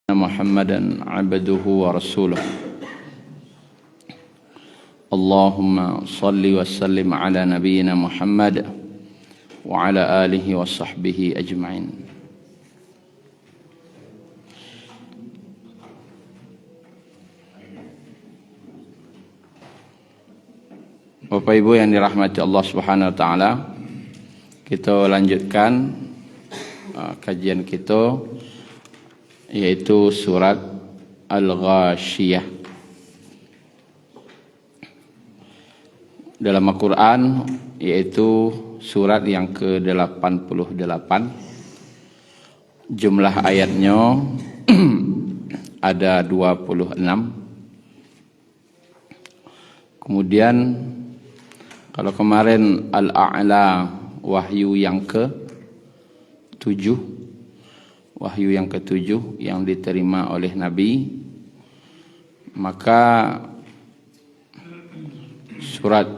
محمدا عبده ورسوله اللهم صل وسلم على نبينا محمد وعلى آله وصحبه أجمعين. Bapak Ibu yang dirahmati Allah Subhanahu wa taala, kita lanjutkan kajian kita yaitu surat Al-Ghashiyah. Dalam Al-Quran yaitu surat yang ke-88. Jumlah ayatnya ada 26. Kemudian kalau kemarin Al-A'la wahyu yang ke-7, wahyu yang ke-7 yang diterima oleh Nabi, maka surat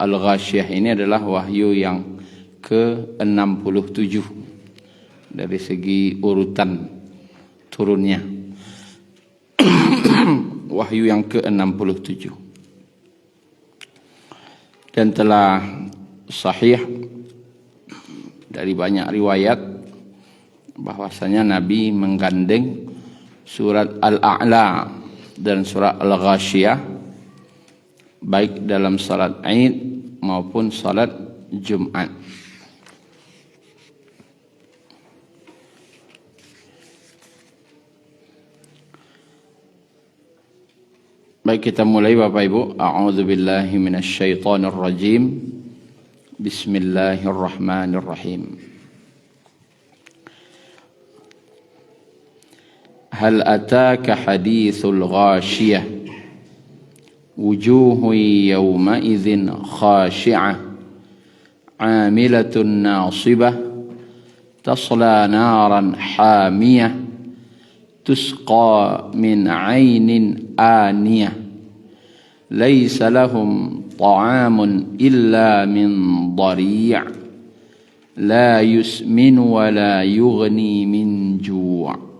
Al-Ghashiyah ini adalah wahyu yang ke-67 dari segi urutan turunnya. Wahyu yang ke-67 dan telah sahih dari banyak riwayat bahwasanya Nabi menggandeng surat Al-A'la dan surat Al-Ghashiyah baik dalam salat Id maupun salat Jumat. Baik, kita mulai Bapak Ibu. A'udzubillahi minasyaitonir rajim. Bismillahirrahmanirrahim. هل أتاك حديث الغاشية وجوه يومئذ خاشعة عاملة ناصبة تصلى نارا حامية تسقى من عين آنية ليس لهم طعام إلا من ضريع لا يسمن ولا يغني من جوع.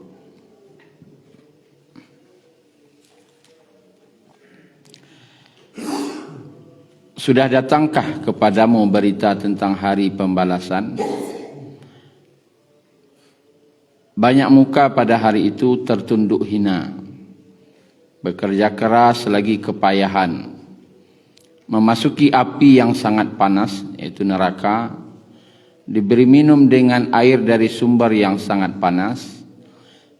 Sudah datangkah kepadamu berita tentang hari pembalasan? Banyak muka pada hari itu tertunduk hina, bekerja keras lagi kepayahan, memasuki api yang sangat panas, yaitu neraka, diberi minum dengan air dari sumber yang sangat panas.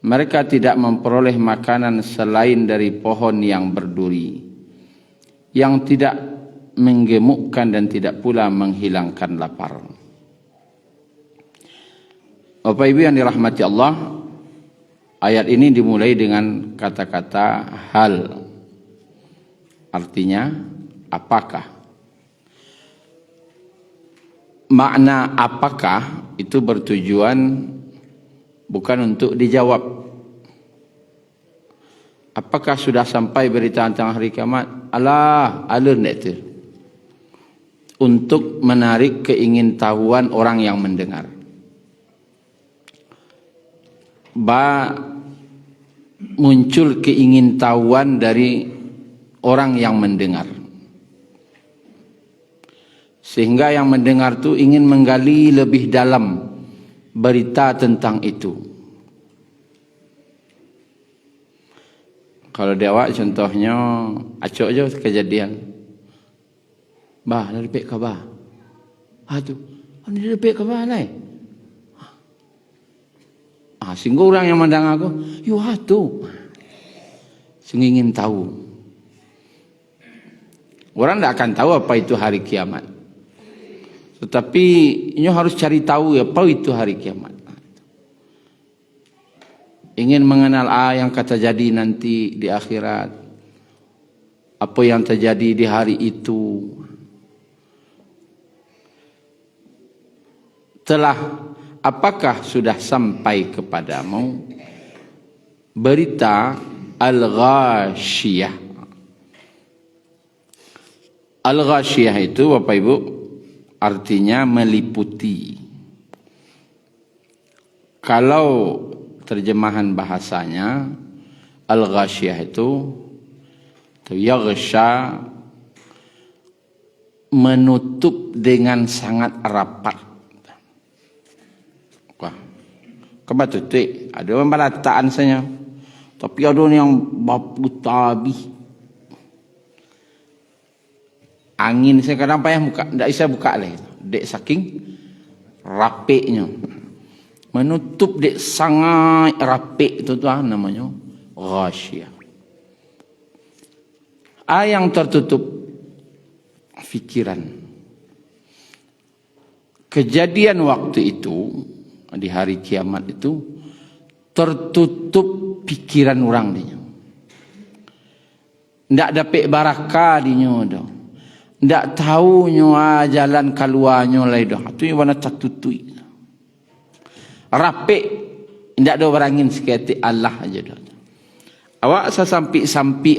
Mereka tidak memperoleh makanan selain dari pohon yang berduri, yang tidak menggemukkan dan tidak pula menghilangkan lapar. Bapak Ibu yang dirahmati Allah, ayat ini dimulai dengan kata-kata hal. Artinya apakah? Makna apakah itu bertujuan bukan untuk dijawab. Apakah sudah sampai berita tentang hari kiamat? Alah, alun itu. Untuk menarik keingintahuan orang yang mendengar. Muncul keingintahuan dari orang yang mendengar. Sehingga yang mendengar itu ingin menggali lebih dalam berita tentang itu. Kalau Dewa contohnya, acok aja kejadian. Bah, dari pek kabah. Tu, ini dari pek kabah lah. Sehingga orang yang mandang aku, yo tu, ingin tahu. Orang tidak akan tahu apa itu hari kiamat. Tetapi ini harus cari tahu apa itu hari kiamat. Ingin mengenal yang kata jadi nanti di akhirat. Apa yang terjadi di hari itu. Apakah sudah sampai kepadamu berita Al-Ghashiyah? Al-Ghashiyah itu Bapak Ibu artinya meliputi. Kalau terjemahan bahasanya al-ghasyiyah itu yaghsha, menutup dengan sangat rapat. Wah, kebetulan ada pembalataan saya, tapi ada yang bapu tabi. Angin saya kadang payah buka, tidak bisa buka lagi. Dek saking rapiknya, menutup dek sangat rapik itu tuh namanya ghasyiyah. Yang tertutup fikiran. Kejadian waktu itu di hari kiamat itu tertutup pikiran orang dia. Ndak dapat barakah dinyo dah. Ndak tahu nyoa jalan keluarnya lai dah. Tu yang mana tertutup. Rapik ndak ada berangin sekali Allah aja dah. Awak sampai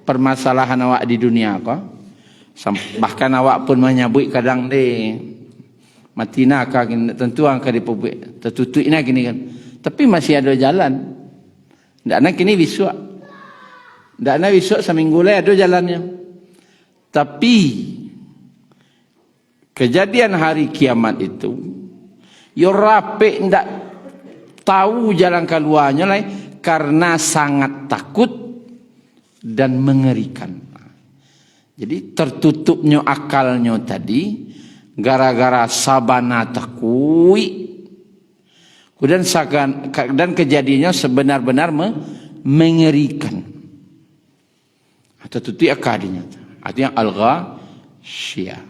permasalahan awak di dunia kau. Bahkan awak pun menyebut kadang deh mati nak tentu angka dipublik tertutup nak gini kan. Tapi masih ada jalan. Ndak nak kini besok. Ndak nak besok seminggu lagi ada jalannya. Tapi kejadian hari kiamat itu yo rapik ndak tahu jalan keluarnya lah karena sangat takut dan mengerikan. Jadi tertutupnya akalnya tadi gara-gara sabana takui. Dan kejadiannya sebenar-benar mengerikan. Tertutup akalinya. Artinya al-ghasyiyah.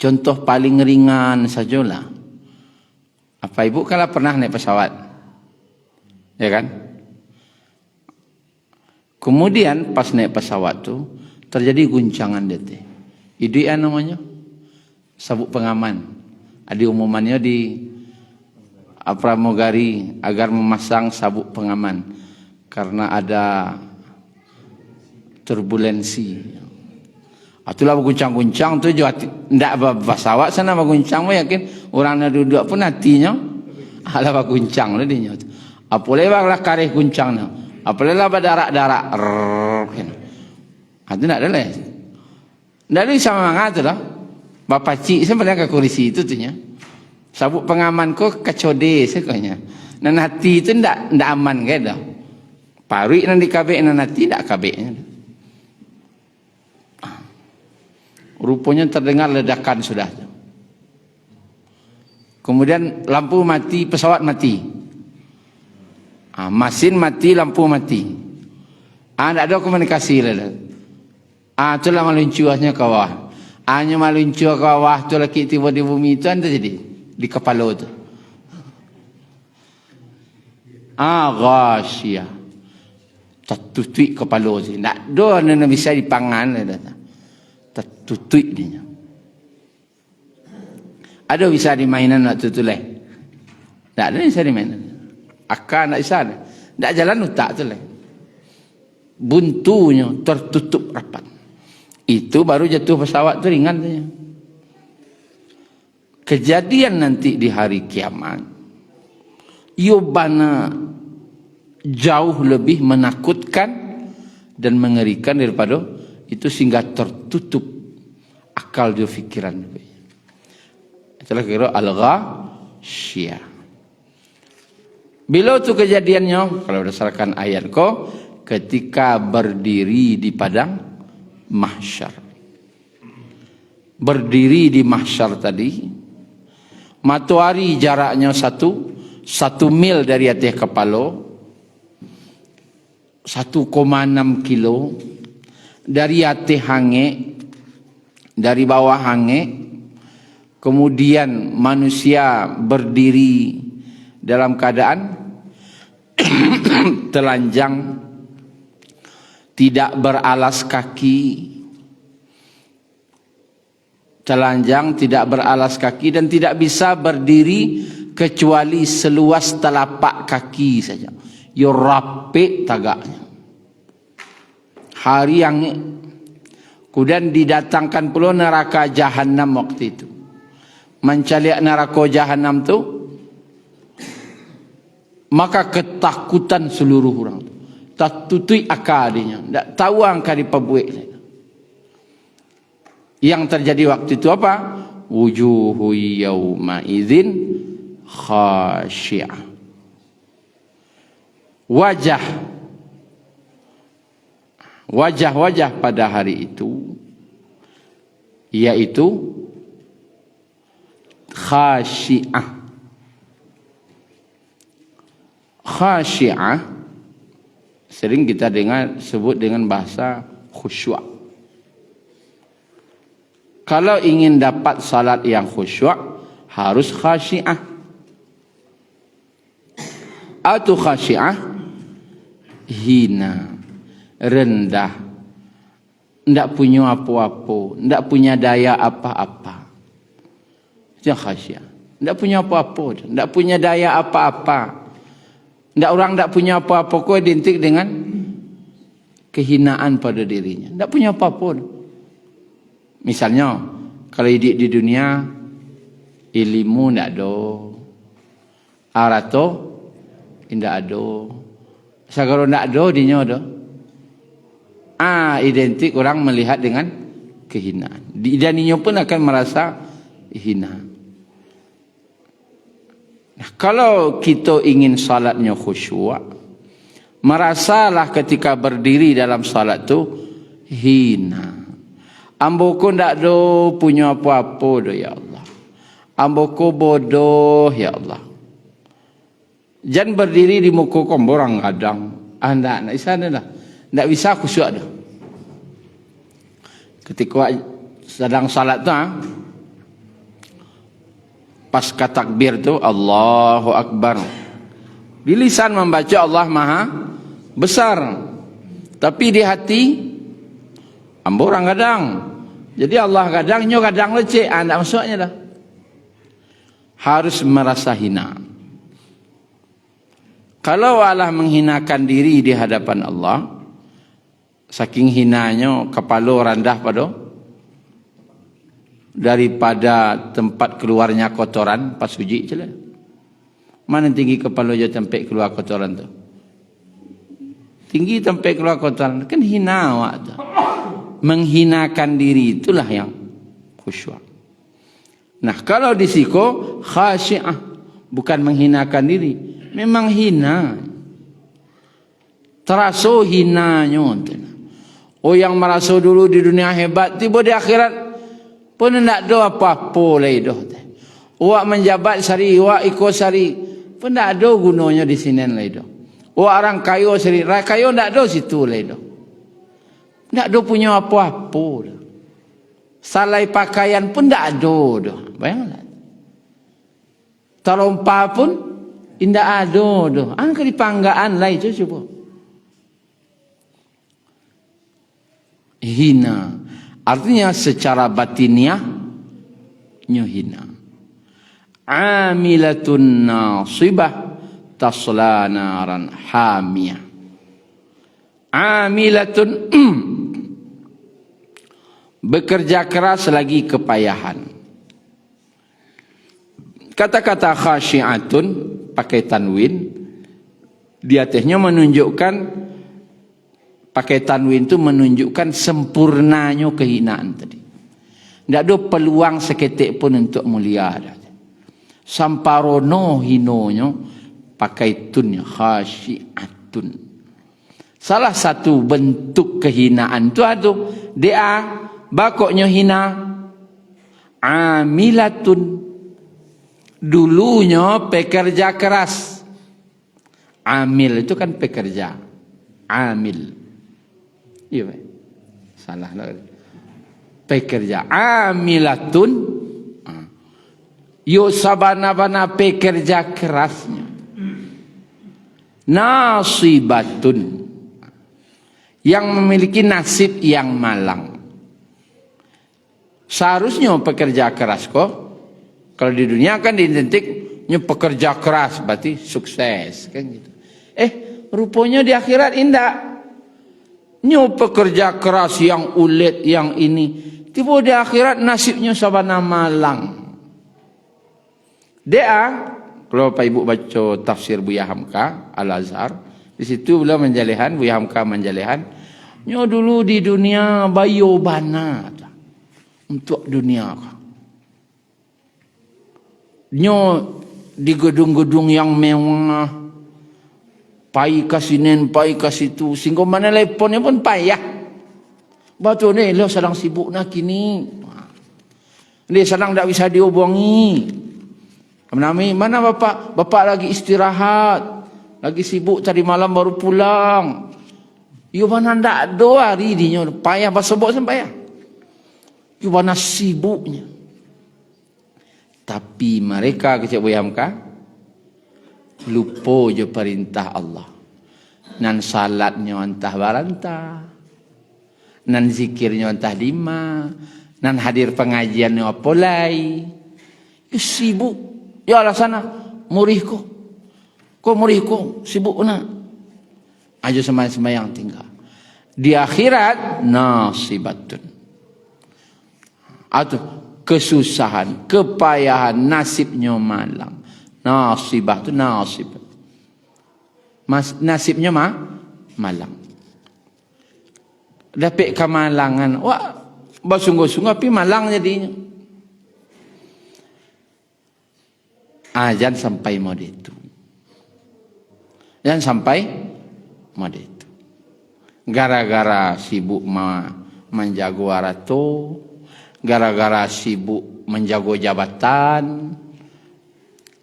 Contoh paling ringan sajalah. Apa ibu kalau pernah naik pesawat? Ya kan? Kemudian pas naik pesawat tu terjadi guncangan DT. Itu yang namanya sabuk pengaman. Ada umumannya di pramugari agar memasang sabuk pengaman karena ada turbulensi. Itulah berguncang-guncang tu juga ndak pesawat sana berguncang, yakin orang nak duduk pun hatinya ala berguncang lah dia. Apa lewatlah karih guncangnya. Apalagi berdarak-darak. Itu tak ada lah. Tak ada sama mangat tu lah. Bapak cik sebenarnya ke kursi itu tu nya. Sabuk pengaman ko kacode sekanya. Dan hati itu tak aman ke dah. Parik nanti kabik dan hati tak kabiknya. Rupanya terdengar ledakan sudah. Kemudian lampu mati, pesawat mati. Mesin mati, lampu mati. Tak ada komunikasi lah. Itulah meluncurnya ke bawah. Hanya meluncur ke bawah tu lagi tiba di bumi itu anda jadi di kepala tu. Ghasyiyah. Tertutup kepala tu. Tak ada yang bisa dipangan lah. Tertutup dia. Ada bisa dimainan waktu tu lah. Tak ada bisa dimainan. Akan tak bisa. Tak jalan utak tu lah. Buntunya tertutup rapat. Itu baru jatuh pesawat tu ringan saja. Kejadian nanti di hari kiamat. Yubana jauh lebih menakutkan dan mengerikan daripada itu sehingga tertutup akal dan fikiran. Itulah kira al-ghasyiyah. Bila itu kejadiannya, kalau berdasarkan ayat ko, ketika berdiri di padang mahsyar. Berdiri di mahsyar tadi, matahari jaraknya 1 mil dari atas kepala, 1,6 kilo, dari atas hangit, dari bawah hangit, kemudian manusia berdiri dalam keadaan telanjang, tidak beralas kaki, telanjang, tidak beralas kaki dan tidak bisa berdiri kecuali seluas telapak kaki saja. Yo rapik tagaknya. Hari yang kemudian didatangkan pula neraka jahanam waktu itu. Mencaliak neraka jahanam tu maka ketakutan seluruh orang. Tak tutui akadinya, tak tahu angka dipabuik. Yang terjadi waktu itu apa? Wujuhu yawma idzin khashi'ah. Wajah-wajah pada hari itu yaitu khashi'ah. Khashi'ah sering kita dengar sebut dengan bahasa khusyuk. Kalau ingin dapat salat yang khusyuk, harus khasyi'ah. Atau khasyi'ah, hina, rendah, tidak punya apa-apa, tidak punya daya apa-apa. Itu khasyi'ah. Tidak punya apa-apa, tidak punya daya apa-apa. Orang tidak punya apa-apa, kau identik dengan kehinaan pada dirinya. Tidak punya apa-apa. Misalnya, kalau hidup di dunia, ilmu tidak ada, arato tidak ada, segala tidak ada, dinya ada. Identik orang melihat dengan kehinaan. Dan dinya pun akan merasa hina. Nah, kalau kita ingin salatnya khusyuk, merasalah ketika berdiri dalam salat itu hina. Ambo ko ndak do punya apa-apa do ya Allah. Ambo ko bodoh ya Allah. Jangan berdiri di muka komborang kadang. Nak sana dah. Ndak bisa khusyuk dah. Ketika sedang salat tu, pasca takbir tu Allahu Akbar. Di lisan membaca Allah Maha Besar. Tapi di hati ambo orang kadang. Jadi Allah kadang, nyo kadang leceh. Tak maksudnya dah. Harus merasa hina. Kalau Allah menghinakan diri di hadapan Allah, saking hinanya kepala rendah pada daripada tempat keluarnya kotoran pas suci je lah. Mana tinggi kepala je tempat keluar kotoran tu? Tinggi tempat keluar kotoran. Kan hina awak tu. Menghinakan diri itulah yang khusyuk. Nah, kalau di siko khasyi'ah, bukan menghinakan diri, memang hina. Terasa hinanya. Oh, yang merasa dulu di dunia hebat, tiba di akhirat pun tidak ada apa-apa lagi dah. Awak menjabat sari, awak ikut sari, pun tidak ada gunanya di sini lagi dah. Awak orang kaya sari, kaya tidak ada situ lagi dah. Tak ada punya apa-apa. Salai pakaian pun tak ada dah. Bayanglah. Terompa pun tidak ada dah. Angka di panggaan lah itu cuba. Hina. Artinya secara batiniah hina. Amilatun nasibah tasla naran hamiyah. Amilatun bekerja keras lagi kepayahan. Kata-kata khasyi'atun pakai tanwin di atasnya menunjukkan, pakai tanwin itu menunjukkan sempurnanya kehinaan tadi. Tidak ada peluang seketik pun untuk mulia. Samparono hinonya pakai tunnya khasyi'atun. Salah satu bentuk kehinaan itu ada dia bakoknya hina amilatun. Dulunya pekerja keras. Amil itu kan pekerja. Amil. Iya, salah lah. Pekerja. Amilatun. Yo sabana-bana pekerja kerasnya. Nasibatun. Yang memiliki nasib yang malang. Seharusnya pekerja keras kok. Kalau di dunia kan diidentiknya pekerja keras berarti sukses kan gitu. Rupanya di akhirat indah. Nyo pekerja keras yang ulet yang ini. Tiba di akhirat nasibnya sabana malang. Dia Kalau Pak Ibu baca tafsir Buya Hamka Al-Azhar, di situ beliau menjalihan, Buya Hamka menjalihan, nyo dulu di dunia bayo bana untuk dunia. Nyo di gedung-gedung yang mewah, pai kasinen, pai kasitu, sehingga mana teleponnya pun payah. Batu ni lo sedang sibuk nak kini. Dia sedang tak bisa dihubungi. Mana bapak? Bapak lagi istirahat, lagi sibuk tadi malam baru pulang. You mana ndak ada hari dia payah basebok sampai payah. You mana sibuknya. Tapi mereka kecik Hamka lupa je perintah Allah. Nan salatnya antah barantah. Nan zikirnya antah 5. Nan hadir pengajiannya apolai. You sibuk. Ya lah sana murihku. Kau murihku sibuk nak. Aja sembahyang tinggal. Di akhirat nasibatun. Atau kesusahan, kepayahan, nasibnya malang. Nasibah tu nasib. Nasibnya malang. Dapat kemalangan. Wah, bersungguh-sungguh tapi malang jadinya. Jangan sampai mode itu. Jangan sampai mode itu. Gara-gara sibuk menjago warato, gara-gara sibuk menjago jabatan,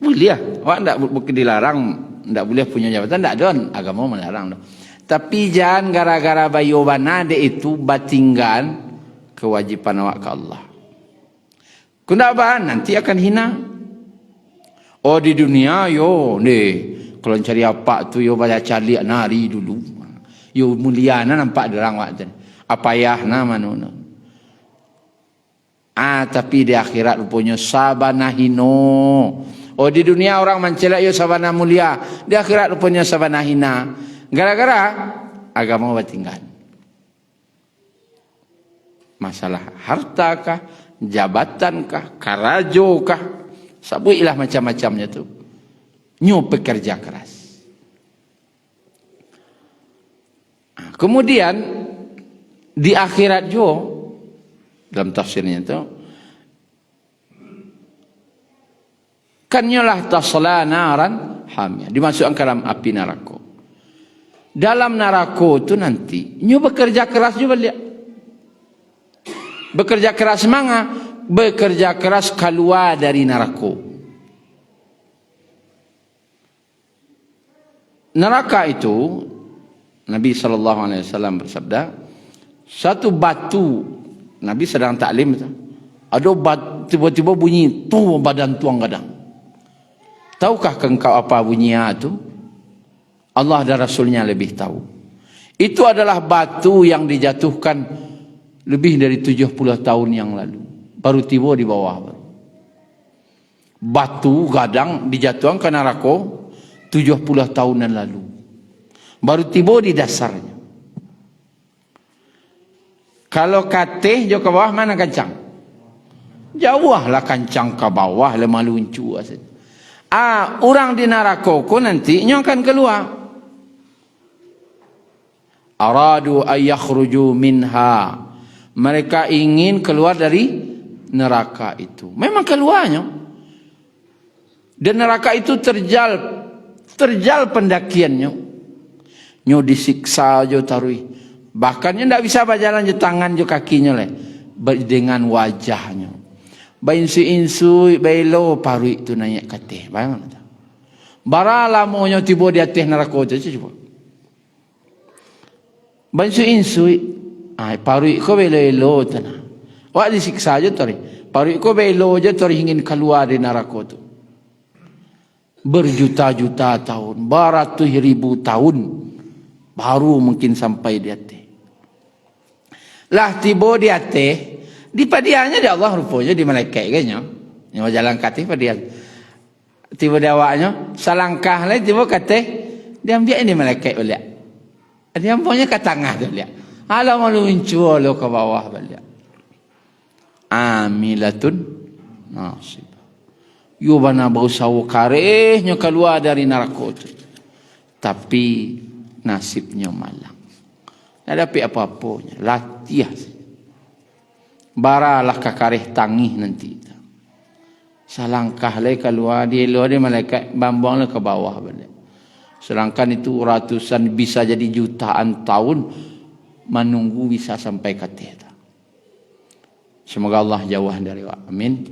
boleh. Awak tak dilarang, tak boleh punya jabatan, tak ada. Agama melarang. Tapi jangan gara-gara bayo bana itu batinggan kewajiban awak ke Allah. Kenapa? Nanti akan hina. Oh di dunia yo kalau cari apa tu yo banyak cari nari dulu. Yo mulia nampak derang waktu. Apa ya mana. Tapi di akhirat rupanya sabana hino. Oh di dunia orang mencela yo sabana mulia, di akhirat rupanya sabana hina. Gara-gara agama batinggan. Masalah hartakah, jabatankah, karajokah, sabuilah macam-macamnya tu. Nyo pekerja keras. Kemudian di akhirat jo dalam tafsirnya itu kan nyolah tasla naran hamiyah, dimasukkan ke dalam api neraka. Dalam neraka itu nanti nyo bekerja keras juga lihat. Bekerja keras manga, bekerja keras keluar dari neraka. Neraka itu Nabi SAW bersabda, satu batu, Nabi sedang taklim, ada batu tiba-tiba bunyi tu badan tuang gadang. Tahukah engkau apa bunyinya itu? Allah dan Rasulnya lebih tahu. Itu adalah batu yang dijatuhkan lebih dari 70 tahun yang lalu. Baru tiba di bawah. Batu gadang dijatuhkan ke neraka 70 tahunan lalu. Baru tiba di dasarnya. Kalau katih jo ke bawah mana kancang? Jauh lah kancang ke bawah lemah luncu. Orang di neraka ko nanti nyo akan keluar. Aradu ayakhruju minha. Mereka ingin keluar dari neraka itu. Memang keluarnya. Dan neraka itu terjal pendakiannya. Nyo disiksa jo tarui. Bahkan nyo tidak bisa berjalan jo tangan jo kakinya le. Dengan wajahnya. Bainsu-insu bailo parui itu naik katih. Bayang tak? Bara lama nyo tiba di atas neraka itu coba. Bainsu-insu parui ko bailo tanah. Wak disiksa jo tarui. Parui ko bailo jo tarui ingin keluar dari neraka itu. Berjuta-juta tahun, beratus ribu tahun baru mungkin sampai di atas. Lah tiba di atas, di padiannya di Allah rupanya di malaikat kayaknya. Yang jalan katih padian. Tiba di awaknya, salangkah lah tiba katih, dia ambil ini malaikat balik. Dia ambilnya ke tengah tu balik. Alah malu mencua lo ke bawah balik. Amilatun nasib. Yo bana bau sawo karehnya keluar dari neraka tu. Tapi nasibnya malang. Tak dapat apa-apanya. Latihan. Baralah kakareh tangih nanti. Salangkah lagi keluar dia malaikat bambanglah ke bawah balik. Sedangkan itu ratusan bisa jadi jutaan tahun menunggu bisa sampai ke tiada. Semoga Allah jauh dari wa. Amin.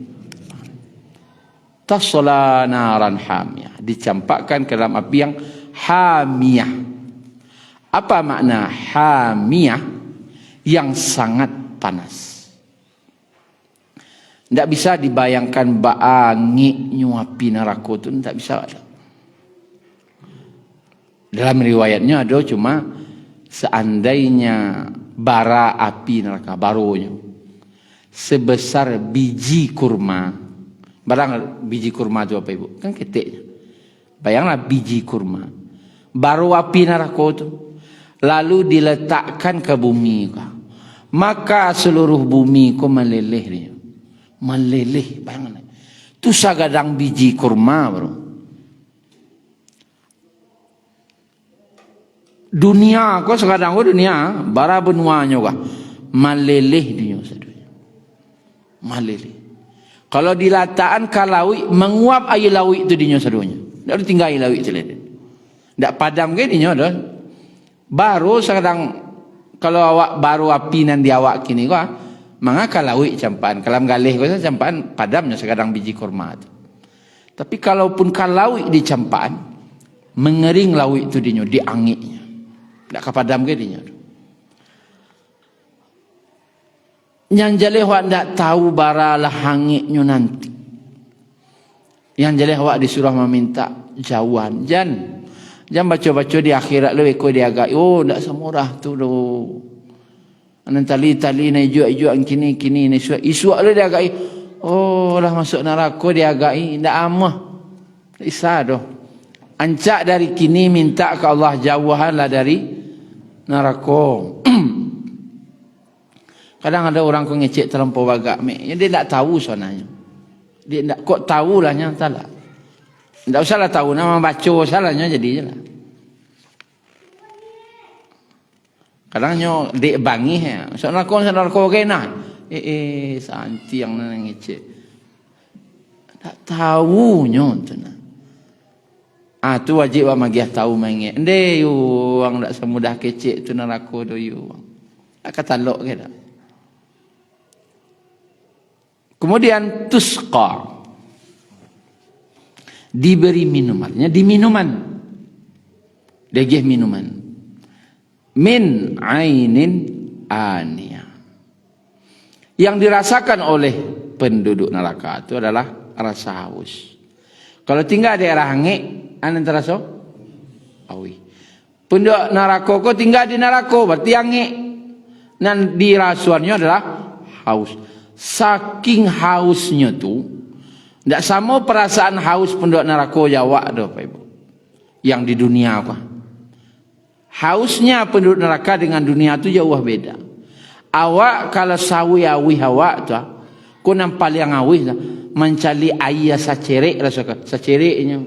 Tasla naran hamiyah, dicampakkan ke dalam api yang hamiyah. Apa makna hamiyah? Yang sangat panas. Tidak bisa dibayangkan baangiknya api neraka itu, tidak bisa ada. Dalam riwayatnya ada cuma seandainya bara api neraka, barunya sebesar biji kurma. Barang biji kurma itu apa ibu? Kan ketiknya. Bayanglah biji kurma. Baru api neraka itu. Lalu diletakkan ke bumi. Maka seluruh bumi itu meleleh dia. Meleleh. Bayanglah. Itu sagadang biji kurma bro. Dunia kau sekarang dunia bara benuanya kah meleleh dia saudara. Meleleh. Kalau dilataan kalawi menguap air lawi itu dinya saudanya. Tidak tinggal air lawi itu lagi. Tidak padam ke dinya dah. Baru sekarang kalau awak baru api nan di awak kini kah maka kalawi campaan. Kalau galih kau campaan padamnya sekarang biji kurma itu. Tapi kalaupun kalawi di campaan mengering lawi itu dinya di angiknya. Tak kepadam ke dia. Yang jaleh awak tak tahu baralah hangitnya nanti. Yang jaleh awak disuruh meminta jauhan. Jangan baca-baca di akhirat lu ikut dia agak. Oh tak semurah tu doh. Anan tali-tali na ijuk-ijuk kini ni isu lu dia agak. Oh lah masuk neraka dia agak. Tak amah. Isa doh. Ancak dari kini minta ke Allah jauhanlah dari neraka. Kadang ada orang kau ngecek terlampau bagak. Dia tak tahu sebenarnya. Dia tak kok tahu lah yang salah. Tak usahlah tahu nama baca salahnya jadi je lah. Kadangnya dek bangi ya. Soalnya kau kena. Santi yang nak ngecek. Tak tahu nyon tu nah. Tu wajib wa magiah tahu mengi. Ende yu wang dak semudah kecek tu neraka do yu. Tak katalok ke dak. Kemudian tusqa. Diberi minumannya di minuman. Degeh minuman. Min ainin aniyah. Yang dirasakan oleh penduduk neraka itu adalah rasa haus. Kalau tinggal daerah hangit anan terasa awi. Penduduk neraka ko tinggal di neraka berarti angik. Dan dirasuannya adalah haus. Saking hausnya tu tidak sama perasaan haus penduduk neraka Jawa dah Pak Ibu. Yang di dunia apa? Hausnya penduduk neraka dengan dunia tu jauh beda. Awak kalau sawi awi awak tu ko nampak yang awi mencari air sacerek rasa sacereknya.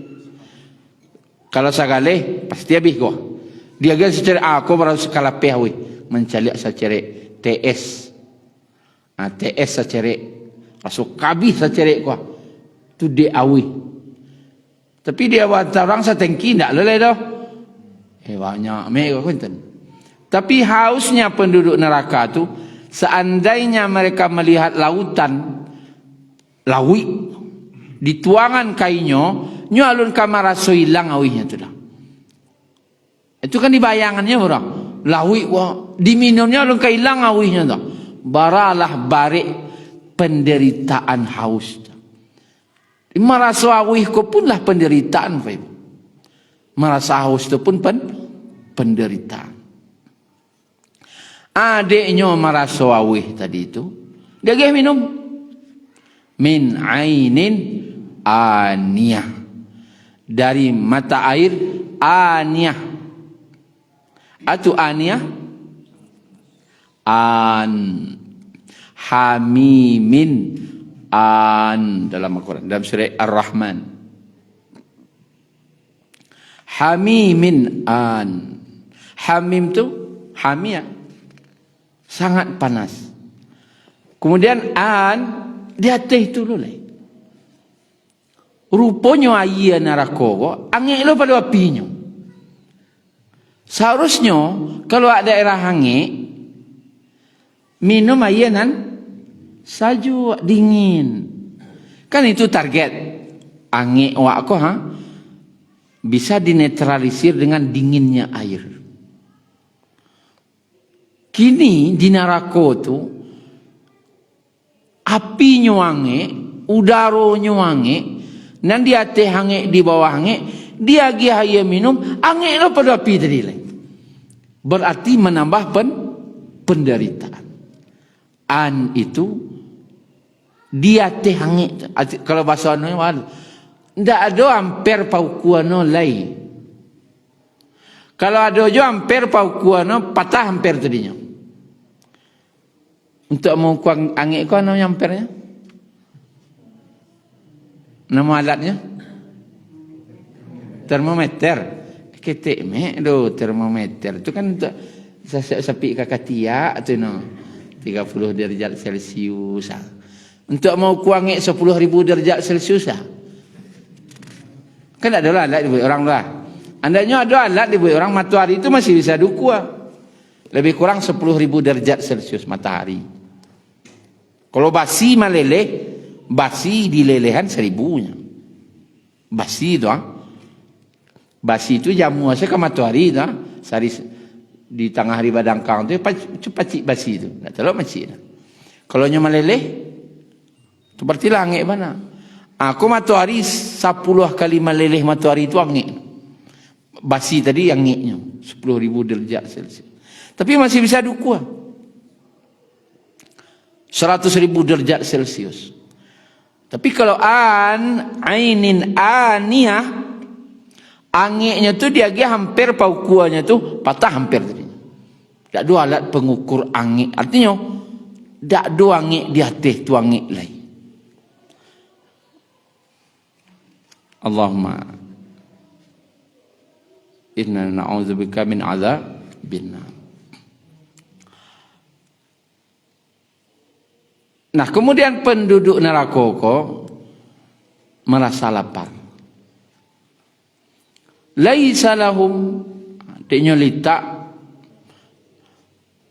Kalau sagale pasti habis kau. Dia kan secerek aku baru sekala pehwi mencari sacerek TS. TS sacerek. Masuk kabih sacerek kau. Tu dia awi. Tapi dia buat orang setengki ndak lelai dah. Banyak mereka konten. Tapi hausnya penduduk neraka tu seandainya mereka melihat lautan lawi dituangan kainnya nyu alun kamar raso hilang awihnya tu dah. Itu kan dibayangannya orang. Lawi wah diminumnya alun kailang awihnya dah. Baralah barik penderitaan haus. Merasa awih ko pun lah penderitaan Pak Ibu. Merasa haus itu pun penderitaan. Adiknya merasa awih tadi itu. Dia gih minum. Min ainin aniyah. Dari mata air aniyah. Atau aniyah. Hamimin An dalam Al-Quran, dalam surah Ar-Rahman. Hamimin an. Hamim tu hamia, sangat panas. Kemudian an di atas itu lho. Rupanya air neraka angin lo pada apinya. Seharusnya kalau ada daerah hangit, minum air nan sejuk dingin. Kan itu target angin wak ko bisa dinetralisir dengan dinginnya air. Kini di neraka tu api nyuange, udara nyuange, nan di atas hange, di bawah hange, dia gi haya minum, hange lo pada api tadi lain. Berarti menambah penderitaan. An itu di atas hange, kalau bahasa orang ndak ada ampere paukuano lain. Kalau ada jo ampere paukuano patah ampere tadinya. Untuk mengukur angin kau nama ampernya? Nama alatnya? Termometer. Ketik mek do termometer. Itu kan untuk sapi kakatia tu no. 30 derajat Celsius. Untuk mengukur angin 10.000 derajat Celsius. Kan ada lah alat dibuat orang lah. Andainya ada alat dibuat orang, matahari itu masih bisa diukur. Lebih kurang 10.000 derajat Celsius matahari. Kalau basi meleleh, basi dilelehan 1000-nya. Basi itu basi itu jamu aja ke matahari itu sari di tengah hari badangkang itu pacik basi itu. Tak tahu macam. Kalau nya meleleh itu berarti langit mana? Aku matahari 10 kali meleleh matahari itu angin. Basi tadi anginnya 10.000 derajat Celsius. Tapi masih bisa diukur. 100.000 derajat Celsius. Tapi kalau ainin aniyah, anginnya tu dia hampir paukuannya tu patah hampir tadi. Tak ada alat pengukur angin. Artinya tak ada angin di atas tu angin lain. Allahumma inna na'udzubika min adzabin nar. Nah, kemudian penduduk neraka merasa lapar. Laisa lahum, dinyolita,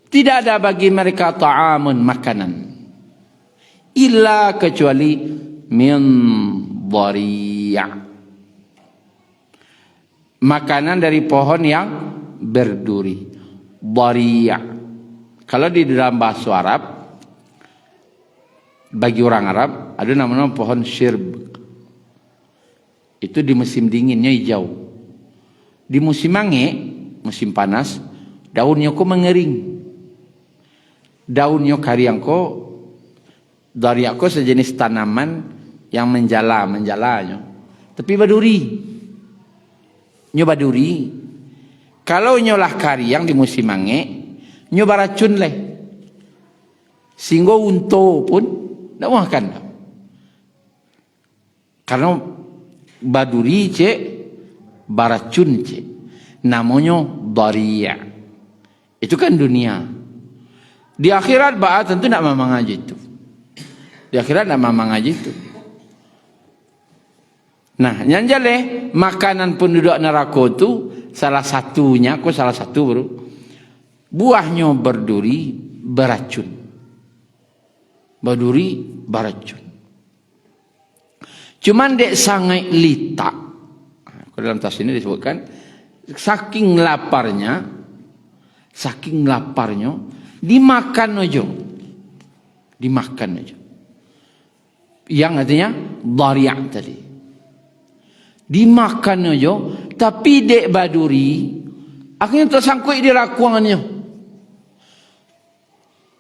tidak ada bagi mereka ta'amun, makanan, illa kecuali min dhari', makanan dari pohon yang berduri. Dhari'. Kalau di dalam bahasa Arab, bagi orang Arab ada namanya pohon syirb. Itu di musim dinginnya hijau. Di musim angin, musim panas, daunnya kok mengering. Daunnya kariang kok dari aku sejenis tanaman yang menjala-menjalanya. Tapi baduri. Nyo baduri. Kalau nyolah kariang di musim angin, nyo baracun leh. Sehingga unta pun tak makan. Karena baduri cek, baracun cek. Namanya dhari'. Itu kan dunia. Di akhirat tentu tak memang aja itu. Di akhirat tak memang aja itu. Nah, yang jale makanan penduduk neraka itu salah satunya, salah satu bro. Buahnya berduri, beracun. Baduri beracun. Cuman dek sangat litak. Dalam tas ini disebutkan saking laparnya dimakan aja. Dimakan aja. Yang artinya dhari' tadi. Dimakan aja, tapi dek baduri akhirnya tersangkut di rakuannya.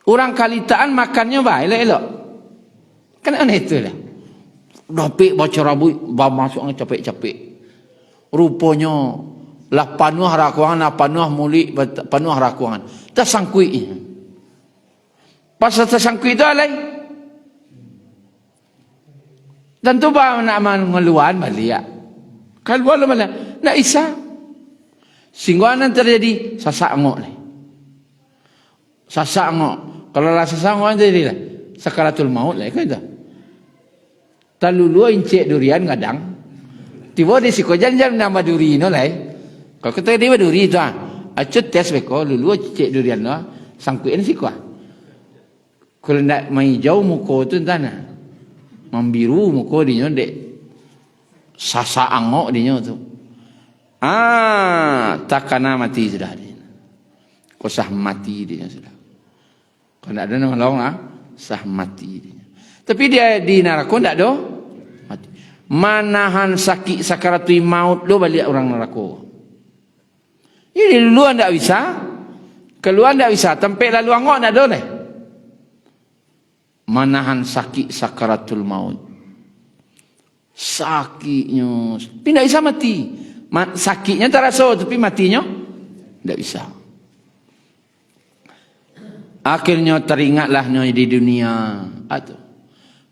Orang kalitaan makannya baik elok. Kan aneh itu lah. Dapik baca rabu, masuknya capek-capek. Rupanya lah panuh rakuangan, panuh mulik, panuh rakuangan. Tersangkut. Pas tersangkut itu alai. Tentu ba nak mengeluan balik. Keluar mana? Nak isa. Singguanan terjadi sasak ngok ni. Sasak ngok. Kalau lah sasak ngok jadi lah. Sakaratul maut lah kan tu. Talulu incek durian kadang. Tiba di siko jangan nama duri no lah. Kalau kita dia duri tu ah. Acut tes beko lulu cek durian no. Sangkuin siko ah. Kalau nak mai jauh muko tu entah membiru muko dia dek sasa angok dia tu. Takana mati sudah dia. Kau sah mati dia sudah. Kau nak ada nama lawan sah mati dia. Tapi dia di neraka tak ada mati. Manahan sakit sakaratul maut lo balik orang neraka. Ini luar tak bisa. Keluar tak bisa. Tempat lalu angok tak ada ni. Manahan sakit sakaratul maut. Sakitnya. Tapi tak bisa mati. Sakitnya tak rasa. Tapi matinya tak bisa. Akhirnya teringatlah di dunia. Atau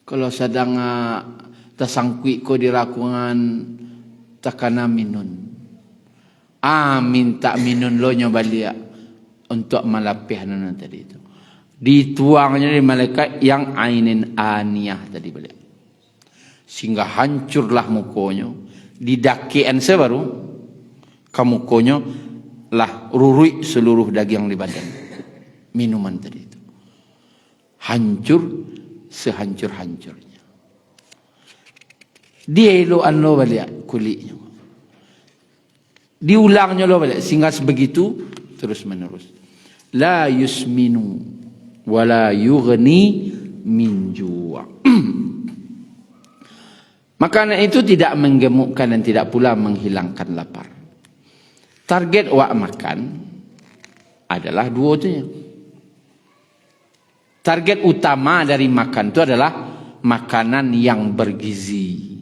kalau sedang tersangkut ko di rakungan takana minun. Minta minun lo nya balik untuk malapih nana tadi itu. Dituangnya di malaikat yang ainin aniyah tadi balik. Sehingga hancurlah mukonya. Didakian sebaru kamukonya lah rurui seluruh daging di badan. Minuman tadi itu. Hancur sehancur-hancurnya. Dia eloan lo balik kulitnya. Diulangnya lo balik sehingga sebegitu terus menerus. La yusminu wala yughni min ju'. Makanan itu tidak menggemukkan dan tidak pula menghilangkan lapar. Target wak makan adalah dua tu. Target utama dari makan itu adalah makanan yang bergizi.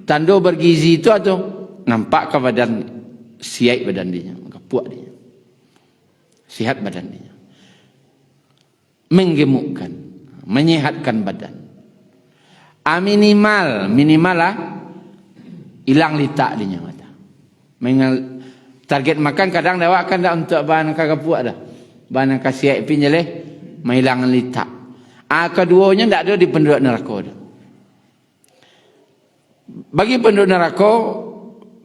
Tanda bergizi itu atau nampak ke badan sihat badan dia, puak dia. Sihat badan dia. Menggemukkan, menyehatkan badan. Minimal lah hilang litak dia mata. Target makan kadang dah akan dah untuk bahan kagak puak dah. Bahan kasihat pinjeleh menghilangan litak. Keduanya tak ada di penduduk neraka dah. Bagi penduduk neraka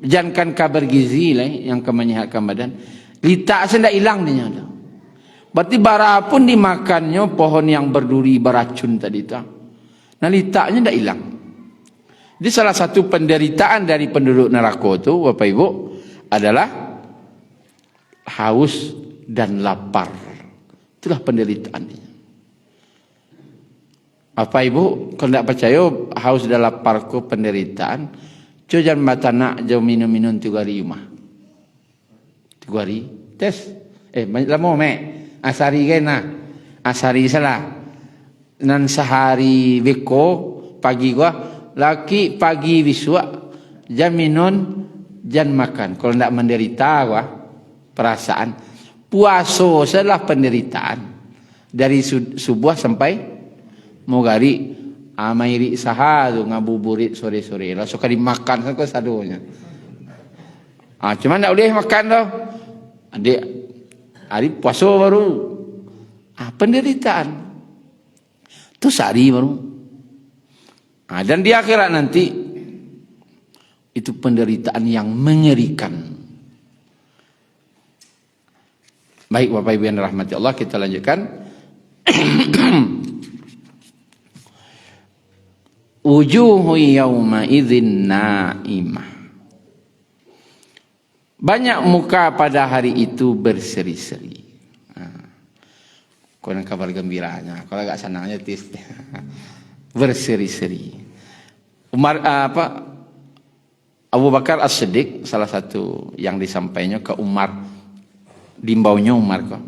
jangankan kabar gizi lah yang menyehatkan badan. Litak sendak hilang dia dah. Berarti bara pun dimakannya pohon yang berduri beracun tadi tu. Nah litaknya tak hilang. Jadi salah satu penderitaan dari penduduk neraka tu Bapak Ibu adalah haus dan lapar. Itulah penderitaan dia. Bapak Ibu kalau tak percaya haus dan lapar ku penderitaan, jangan mata nak jauh minum-minum 3 hari rumah. 3 hari tes. Lama mek. Asari kan nah. Asari salah. Nan sehari beko pagi gua laki pagi biswa jam minum jam makan. Kalau tak menderita gua perasaan puasa adalah penderitaan dari subuh sampai mogari amairi saha tu ngabuburit sore-sore lah suka dimakan kan sadonya. Cuman tak boleh makan dah. Adik hari puasa baru. Penderitaan. Itu sehari baru. Dan di akhirat nanti itu penderitaan yang mengerikan. Baik Bapak Ibu yang dirahmati Allah, kita lanjutkan. Wujuhu yawma idzin naimah. Banyak muka pada hari itu berseri-seri. Kurang kabar gembiranya. Kalau agak senangnya tis. Berseri-seri. Abu Bakar As-Siddiq salah satu yang disampaikannya ke Umar, dimbaunya Umar kok.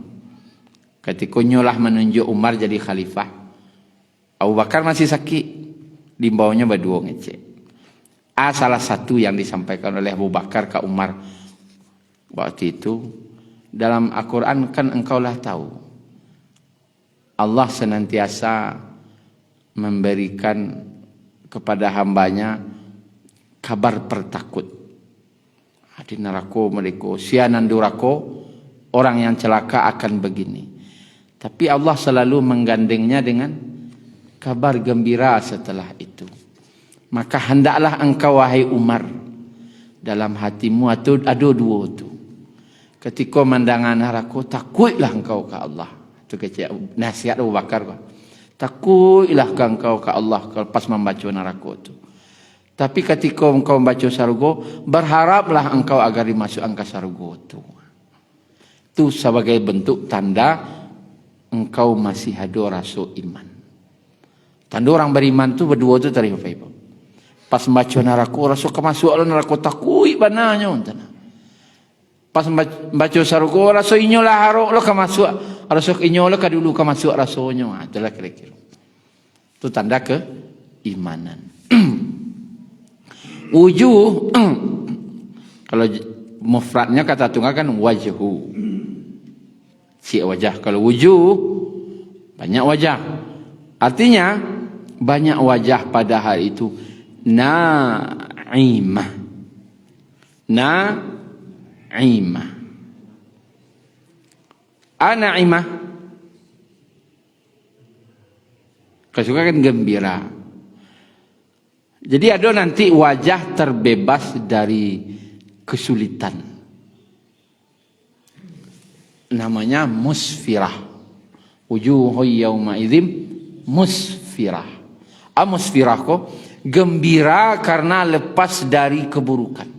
Ketika nyolah menunjuk Umar jadi khalifah, Abu Bakar masih sakit, dimbaunya berdua ngecek. Salah satu yang disampaikan oleh Abu Bakar ke Umar waktu itu, dalam Al-Quran kan engkaulah tahu Allah senantiasa memberikan kepada hambanya kabar pertakut. Di neraka mereka, sianan durako, orang yang celaka akan begini. Tapi Allah selalu menggandengnya dengan kabar gembira setelah itu. Maka hendaklah engkau wahai Umar, dalam hatimu ada dua tu. Ketika mandangan neraka, takutlah engkau ke Allah. Itu kecil nasihat Abu Bakar. Takutlah engkau ke Allah lepas membaca neraka itu. Tapi ketika engkau membaca surga, berharaplah engkau agar dimasukkan ke surga itu. Itu sebagai bentuk tanda engkau masih ada rasa iman. Tanda orang beriman tu berdua tu tadi Bapak Ibu. Pas membaca neraka, rasa kemasukan neraka takut bananya. Pas membaca surga, rasa inyolah haruk lo kemasuk, rasa inyolah dulu kemasuk rasanya. Itulah kira-kira. Itu tanda keimanan. Wujuh, kalau mufradnya kata tunggal kan wajhu, si wajah. Kalau wujuh, banyak wajah. Artinya banyak wajah pada hari itu. Na'imah, na'imah, na'imah. Kesukaan gembira. Jadi ada nanti wajah terbebas dari kesulitan. Namanya musfirah. Wujuhu yawma idzim musfirah. Musfirah kok gembira karena lepas dari keburukan.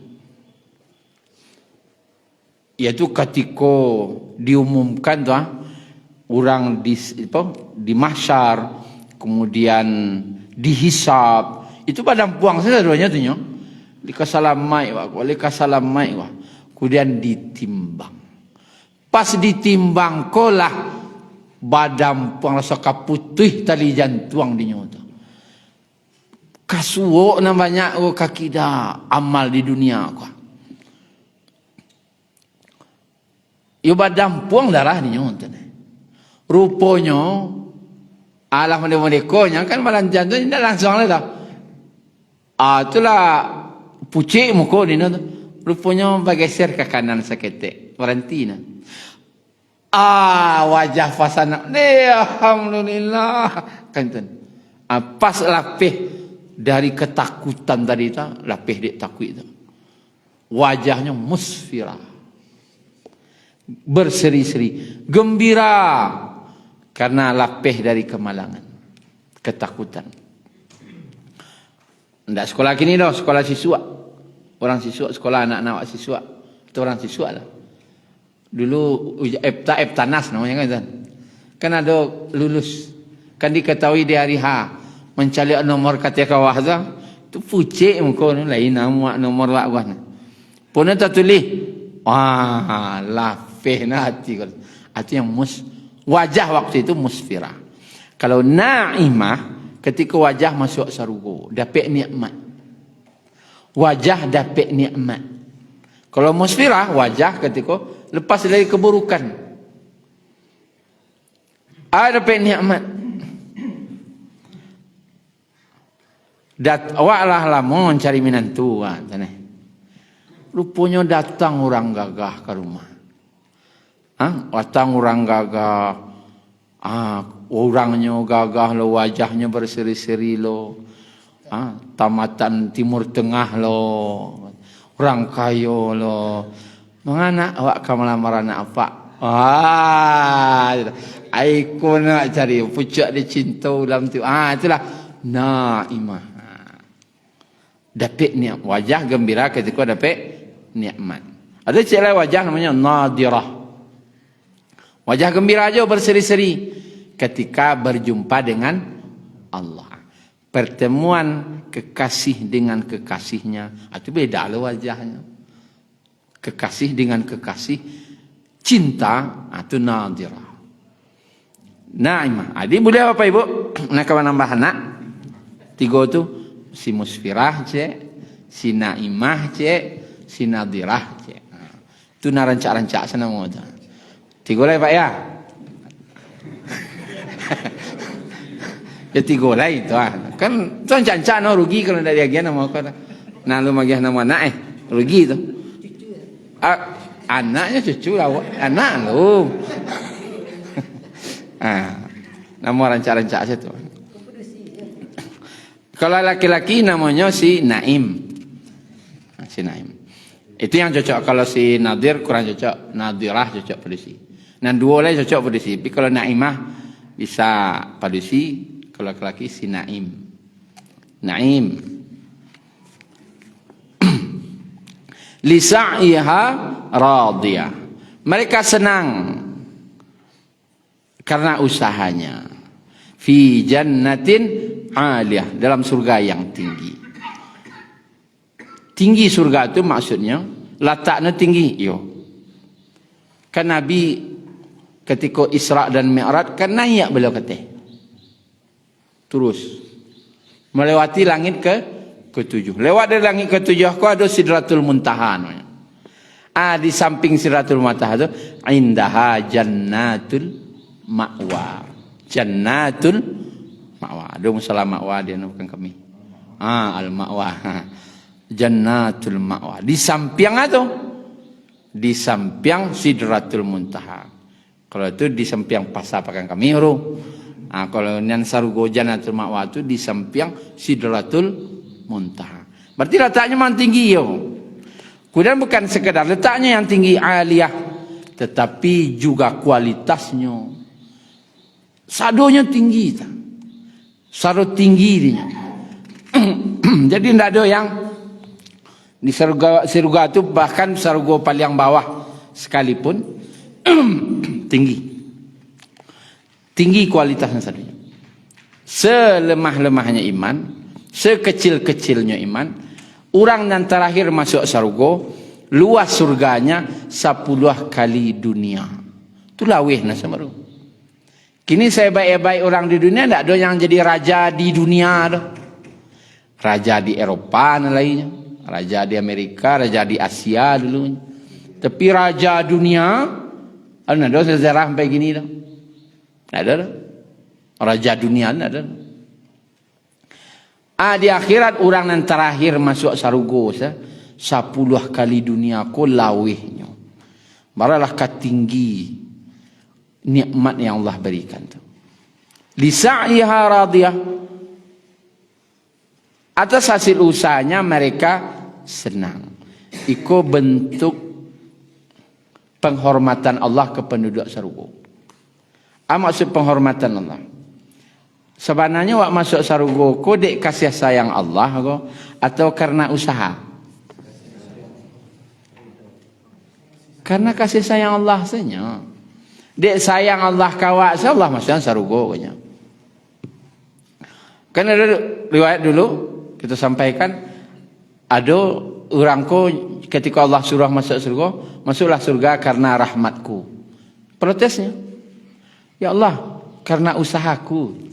Yaitu ketika diumumkan tuh orang di mahsyar, kemudian dihisab. Itu padang puang saja duanya tu nyo. Likasalamai wah. Kemudian ditimbang. Pas ditimbang kolah badan puang rasa kaputih tali jantuang di nyo tu. Kasuo namanya kaki dah amal di dunia ko. Yo badan puang darah di nyo tu. Rupanya alah mereka kan malan jantung tidak langsung lah dah. Itulah pucik muka ni. Rupanya bergeser ke kanan seketik. Berhenti. Wajah fasana. Alhamdulillah. Kan tu. Pas lapih dari ketakutan tadi. Lapih dia takut. Wajahnya musfirah. Berseri-seri. Gembira. Karena lapih dari kemalangan. Ketakutan. Tidak sekolah kini dah, sekolah siswa. Orang siswa, sekolah anak-anak siswa. Itu orang siswa lah. Dulu Eptanas namanya kan. Kan ada lulus. Kan diketahui di hari H. Mencari nomor katia kawah tu. Itu pucik muka ni. Lain nama nomor wakwan. Pun tak tulis. Lapih na hati. Hati yang wajah waktu itu musfirah. Kalau na'imah. Ketika wajah masuk surga, dapat nikmat. Wajah dapat nikmat. Kalau musfirah, wajah ketika lepas dari keburukan. Dapat nikmat. Awaklah lama mencari minantu. Rupanya datang orang gagah ke rumah. Datang orang gagah. Orangnya gagah lo, wajahnya berseri-seri lo. Tamatan Timur Tengah lo. Orang kaya lo. Mengana awak kamu lamar anak apa? Aku nak cari pucuk dia cinta dalam tu. Itulah na'imah. Dapat niat wajah gembira ketika dapat nikmat. Ada ciri wajah namanya nadirah. Wajah gembira aja berseri-seri ketika berjumpa dengan Allah. Pertemuan kekasih dengan kekasihnya, itu beda lah wajahnya. Kekasih dengan kekasih, cinta, itu nadirah. Na'imah. Jadi boleh apa Ibu? Nak nambah anak? 3 tu, si musfirah cek, si na'imah cek, si nadirah cek. Itu nak rancak-rancak sana mau tu. 3 lah Pak ya. Ya tiga lah itu kan tuan cancak no rugi kalau dari agian nama kau nah lu magiah nama anak rugi tu anaknya cucu lah anak lu nama rancak-rancak saya tu. Kalau laki-laki namanya si Naim. Si Naim. Itu yang cocok. Kalau si Nadir kurang cocok. Nadirah cocok padusi. Dan dua lain cocok padusi. Tapi kalau Naimah bisa padusi. Kalau laki-laki si Naim. Naim. Lisa'iha radiyah. Mereka senang karena usahanya. Fi jannatin aliyah, dalam surga yang tinggi. Tinggi surga itu maksudnya letaknya tinggi. Yo. Kan Nabi ketika Isra dan Mi'raj kan naik beliau kata. Terus melewati langit ke-7. Lewat dari langit ke-7 kau ada Sidratul Muntaha namanya. Di samping Sidratul Muntaha itu indaha jannatul ma'wa. Jannatul ma'wa. Ada masalah ma'wa dia bukan kami. Al-ma'wa. Jannatul ma'wa. Di samping itu. Di samping Sidratul Muntaha. Kalau itu di samping pasar pakan kami. Kalau yang sarugo Jannatul ma'wa itu di samping Sidratul Muntaha. Berarti letaknya memang tinggi. Kemudian bukan sekedar letaknya yang tinggi aliyah. Tetapi juga kualitasnya. Sadonya tinggi. Sado tinggi dia. Jadi tidak ada yang di surga itu bahkan surga paling bawah sekalipun tinggi. Tinggi kualitasnya sadonya. Selemah-lemahnya iman, sekecil-kecilnya iman, orang yang terakhir masuk surga, luas surganya 10 kali dunia. Itu lawih nasa baru. Kini saya baik-baik orang di dunia, tidak ada yang jadi raja di dunia. Raja di Eropa dan lainnya. Raja di Amerika, raja di Asia dulu. Tapi raja dunia, ada sejarah sampai gini. Tidak ada. Raja dunia tidak ada. Di akhirat orang yang terakhir masuk surga 10 kali dunia ko lawihnya. Baralah ketinggi nikmat yang Allah berikan tu. Lisa'iha radiyah. Atas hasil usahanya mereka senang. Iko bentuk penghormatan Allah ke penduduk surga. Maksud penghormatan Allah. Sebenarnya wak masuk surga ko dek kasih sayang Allah ko atau karena usaha? Karena kasih sayang Allah saja. Dek sayang Allah kawak Allah masuk surga kanya. Kan ada riwayat dulu kita sampaikan ada orang ko ketika Allah suruh masuk surga, masuklah surga karena rahmatku. Protesnya, ya Allah karena usahaku.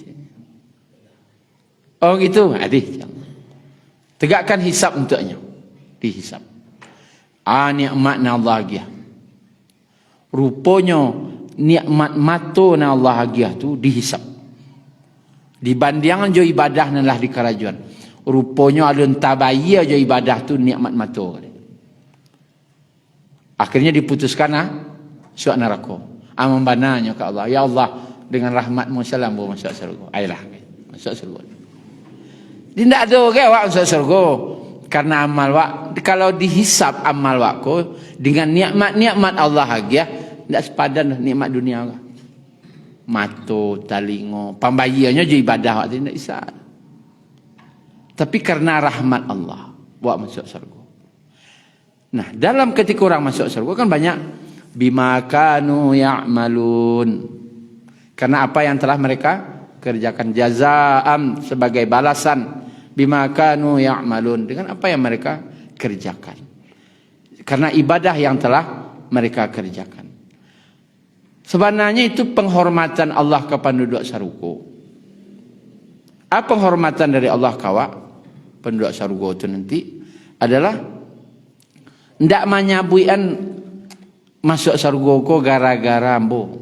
Oh gitu, adik. Tegakkan hisab untuknya, dihisab. Nikmatnya Allah lagi. Rupanya nikmat mata na Allah agiah tu dihisap. Dibandingkan jo ibadah nalah di kerajuan. Rupanya ada tabaya jo ibadah tu nikmat mata. Akhirnya diputuskan syuk neraka. Membananya ke Allah. Ya Allah, dengan rahmatmu salam bawa masuk surga. Ayolah, masuk surga. Dia tidak ada ke awak masuk surga. Karena amal wak, kalau dihisap amal wakku dengan nikmat-nikmat Allah agiah, tidak sepadan nikmat dunia. Mata, talingo, pembayiannya je ibadah waktu tidak bisa. Tapi karena rahmat Allah, buat masuk surga. Nah, dalam ketika orang masuk surga kan banyak bima kanu ya'malun. Karena apa yang telah mereka kerjakan, jazaa'an sebagai balasan bima kanu ya'malun, dengan apa yang mereka kerjakan. Karena ibadah yang telah mereka kerjakan. Sebenarnya itu penghormatan Allah kepada penduduk surga. Apa penghormatan dari Allah kawak penduduk surga itu nanti adalah ndak menyabuian masuk surga ko gara-gara ambo.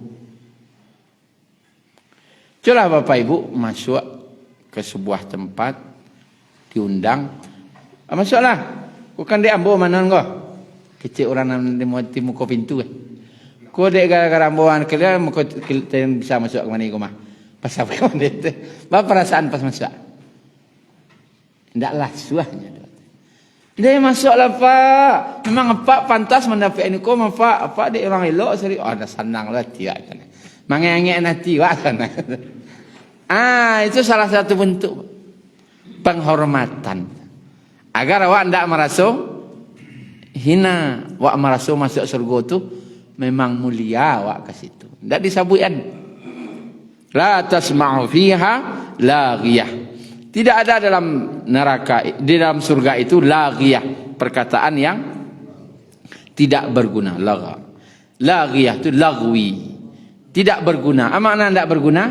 Coba Bapak Ibu masuk ke sebuah tempat, diundang, masuklah. Kau kan dek ambo mana kau? Kecil orang nam di muka pintu. Kau dek gara-gara amboan kalian muka bisa masuk ke mana kau mah? Pas apa kau dek? Apa perasaan pas masuk? Tidaklah suahnya. Dia masuklah Pak. Memang Pak pantas mendapat ini kau mah Pak. Apa dek orang elok seri? Oh, ada senang lah tiak kan. Mangeng-ngeng nanti wah sana. Itu salah satu bentuk penghormatan. Agar awak tidak merasa hina, awak merasa masuk surga tu memang mulia awak ke situ. Tidak disabuikan. La tasma'u fiha laghiyah. Tidak ada dalam neraka, di dalam surga itu laghiyah, perkataan yang tidak berguna. Laghiyah itu lagwi. Tidak berguna. Apa makna tidak berguna?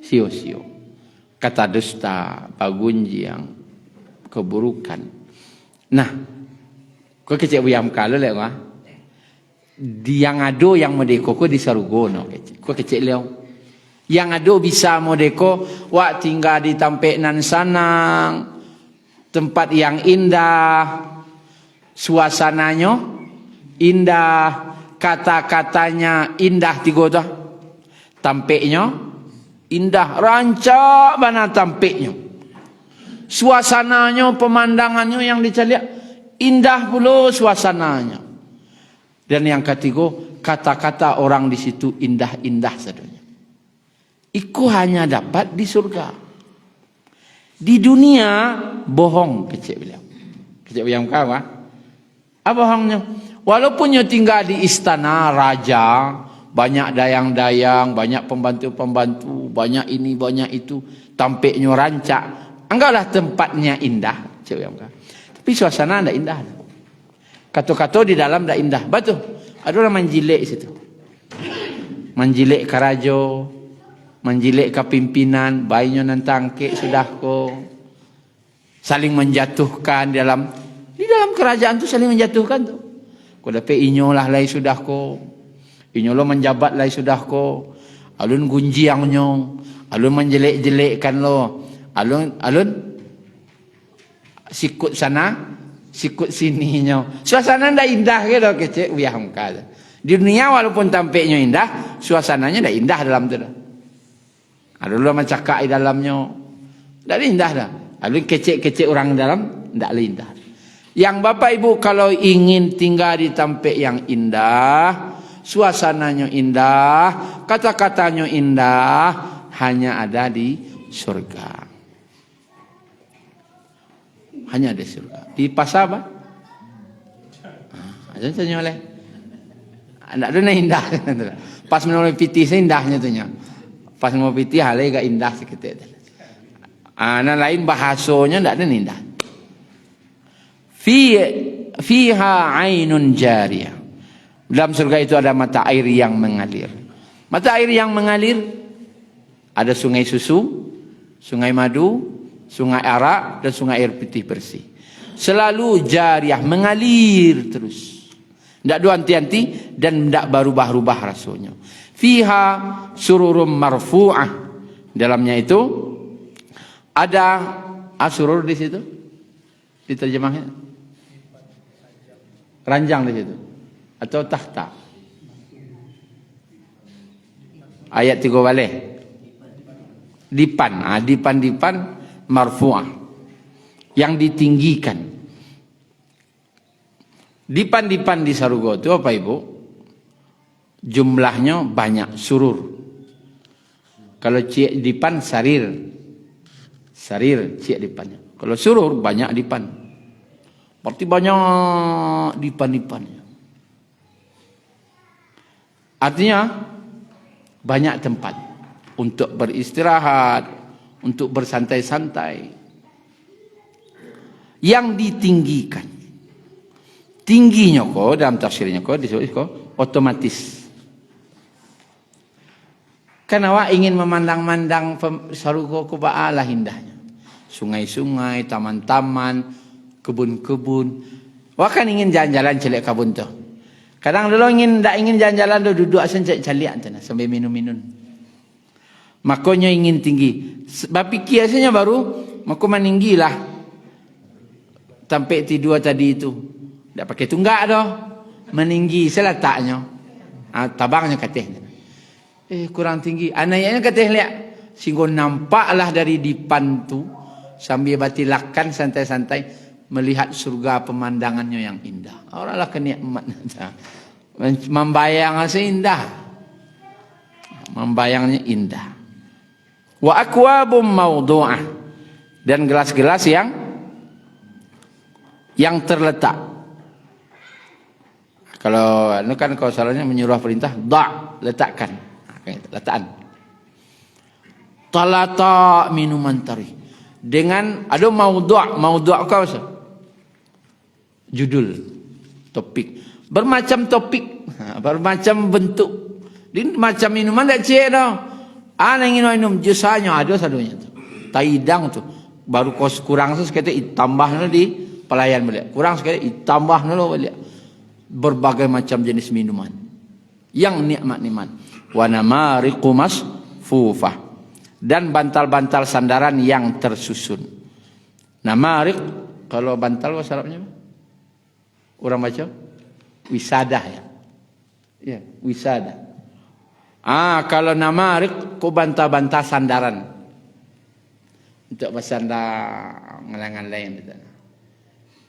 Sio-sio. Kata dusta, pagunjiang, keburukan. Nah, kau kecek buyam kalau lek mah. Yang ado yang modeko ko di sarugo no kecek. Kau kecek leo. Yang ado bisa modeko wak tinggal di tampek nan sanang, tempat yang indah, suasananya indah, kata-katanya indah tiga tampeknya indah, rancak mana tampiknya. Suasananya, pemandangannya yang dicari indah pula suasananya. Dan yang ketiga, kata-kata orang di situ indah-indah sadonya. Iku hanya dapat di surga. Di dunia bohong kecil beliau. Kecil beliau kau apa bohongnya? Walaupun you tinggal di istana raja, banyak dayang-dayang, banyak pembantu-pembantu, banyak ini, banyak itu, tampaknya rancak. Anggaplah tempatnya indah, tapi suasana tidak indah. Kata-kata di dalam tidak indah. Betul. Ada orang menjilik situ. Menjilik karajo, menjilik kepimpinan, bayinya nantangke sudah ko. Saling menjatuhkan di dalam kerajaan tu saling menjatuhkan tu. Ko dapat inyolah lai sudah ko. Inyolo menjabat lai sudah ko. Alun gunjiangnya, alun menjelek-jelekkan lo. Alun sikut sana, sikut sininya. Suasana ndak indah ke lo kecek uyah mengkal. Di dunia walaupun tampaknya indah, suasananya ndak indah dalam tu. Ada lo mencakap di dalamnya. Ndak indah dah. Alun kecek-kecek orang dalam ndak indah. Yang Bapak Ibu kalau ingin tinggal di tempat yang indah, suasananya indah, kata-katanya indah, hanya ada di surga. Hanya di surga. Di pasar apa? Ada tanya oleh. Anak tu nak indah. Pas menolong piti saya indahnya tu nya. Pas mau piti halai gak indah sikit. Anak lain bahasanya ndak ada indah. Fiha ainun jariyah. Dalam surga itu ada mata air yang mengalir. Mata air yang mengalir ada sungai susu, sungai madu, sungai arak dan sungai air putih bersih. Selalu jariah mengalir terus. Tidak ada henti-henti dan tidak berubah-ubah rasanya. Fiha sururum marfu'ah. Dalamnya itu ada surur di situ. Diterjemahnya ranjang di situ. Atau tahta. Ayat 3 balik. Dipan. Dipan marfu'ah. Yang ditinggikan. Dipan-dipan di sarugo itu apa Ibu? Jumlahnya banyak surur. Kalau cik dipan sarir. Sarir cik dipannya. Kalau surur banyak dipan. Berarti banyak dipan-dipannya. Artinya banyak tempat untuk beristirahat, untuk bersantai-santai. Yang ditinggikan. Tingginya kok dalam tafsirnya kok disebut kok otomatis. Kan awak ingin memandang-mandang sarugo ku ba'alah indahnya. Sungai-sungai, taman-taman, kebun-kebun. Awak kan ingin jalan-jalan celek kebun tu. Kadang dulu tak ingin jalan-jalan duduk asan cari calian tu sambil minum-minum. Makanya ingin tinggi. Sebab kiasnya baru maka meninggilah. Sampai tidur tadi itu. Tak pakai tunggak dah. Meninggi seletaknya. Tabangnya katanya. Kurang tinggi. Anaknya katanya lihat. Sehingga nampaklah dari depan tu. Sambil batilakan santai-santai. Melihat surga pemandangannya yang indah. Oranglah kenikmat. Membayang indah. Membayangnya indah. Wa akwabum mawdu'ah. Dan gelas-gelas yang terletak. Kalau kan kalau salahnya menyuruh perintah, letakkan. Letakkan. Talata minuman tari. Dengan ada mawdu' kau judul, topik. Bermacam topik, bermacam bentuk. Ini macam minuman tak cek dah. Anak ingin minum jusanya ada sadunya tu. Taidang tu. Baru kos kurang sekali tambah di pelayan balik. Kurang sekali tambah balik. Berbagai macam jenis minuman. Yang nikmat-nikmat. Wa namariqu masfufah. Dan bantal-bantal sandaran yang tersusun. Namariq kalau bantal bahasa Arabnya apa? Orang baca wisadah ya. Ya, wisada. Kalau namariq ku bantal-bantal sandaran. Untuk bersandar ngelangan lain.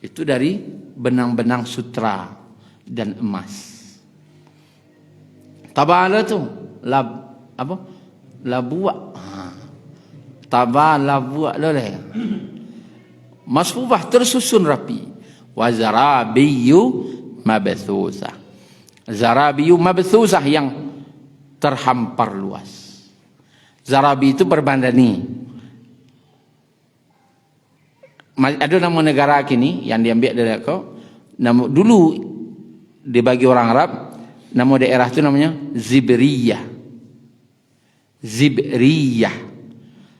Itu dari benang-benang sutra dan emas. Tabala tu labuak. Tabala labuak loleh. Masfufah tersusun rapi. Wa zarabiyu mabthusah. Zarabiyu mabthusah yang terhampar luas. Zarabi itu berbandani. Ada nama negara kini yang diambil dari aku. Nama dulu dibagi orang Arab, nama daerah itu namanya Zibriyah. Zibriyah.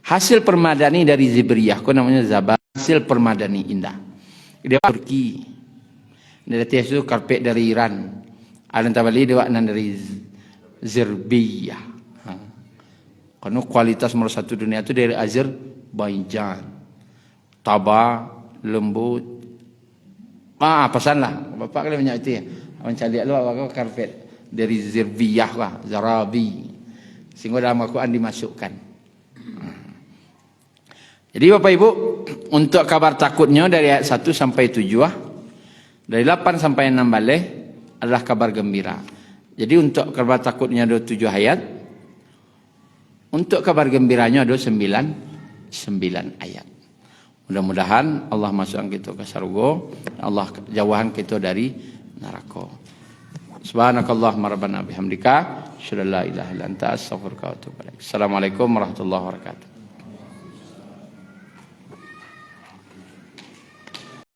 Hasil permadani dari Zibriyah, kau namanya Zabah. Hasil permadani indah. Dia Turki. Dari itu karpet dari Iran. Ada tabali dia dari Zirbiyah. Karena kualitas nomor satu dunia itu dari Azerbaijan. Taba, lembut. Pesanlah. Bapak kali banyak itu ya. Mencari lu apa karpet dari Zirbiyah lah, Zarabi. Sehingga dalam Al-Quran dimasukkan. Jadi Bapak Ibu, untuk kabar takutnya dari ayat 1 sampai 7 dari 8 sampai 6 balik adalah kabar gembira. Jadi untuk kabar takutnya ada 7 ayat. Untuk kabar gembiranya ada 9 ayat. Mudah-mudahan Allah masukkan kita ke surga, Allah jauhkan kita dari neraka. Subhanakallahumma rabbana bihamdika, asyhadu an la ilaha illa anta, astaghfiruka wa atubu ilaik. Assalamualaikum warahmatullahi wabarakatuh.